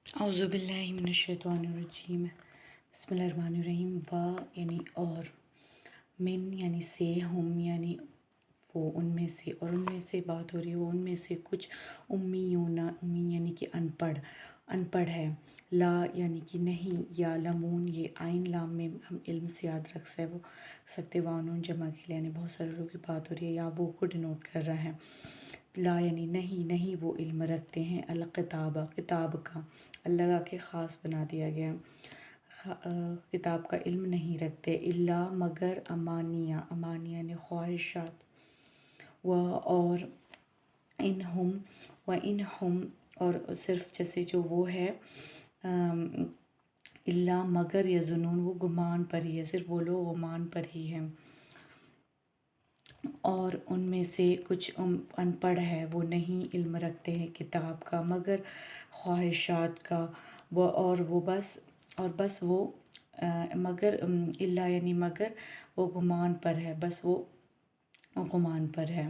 اعوذ باللہ من الشیطان الرجیم، بسم اللہ الرحمن الرحیم۔ یعنی اور، من یعنی سے، ہم یعنی وہ، ان میں سے، اور ان میں سے بات ہو رہی ہے وہ ان میں سے کچھ امیون، امی یعنی کہ ان پڑھ ہے، لا یعنی کہ نہیں، یا لمون یہ عین لام میں ہم علم سے یاد رکھ سکتے، وانون جمع کے لیے، یعنی بہت سارے لوگوں کی بات ہو رہی ہے یا وہ کو ڈینوٹ کر رہا ہے۔ لا یعنی نہیں وہ علم رکھتے ہیں، الکتاب کتاب کا، اللہ کے خاص بنا دیا گیا، کتاب کا علم نہیں رکھتے، الا مگر امانیہ یعنی خواہشات، اور انہم اور صرف جیسے جو وہ ہے، الا مگر یظنون وہ گمان پر ہی ہے، صرف وہ لوگ گمان پر ہی ہیں، اور ان میں سے کچھ ان پڑھ ہے وہ نہیں علم رکھتے ہیں کتاب کا مگر خواہشات کا، وہ بس وہ مگر الا یعنی مگر وہ گمان پر ہے، بس وہ گمان پر ہے۔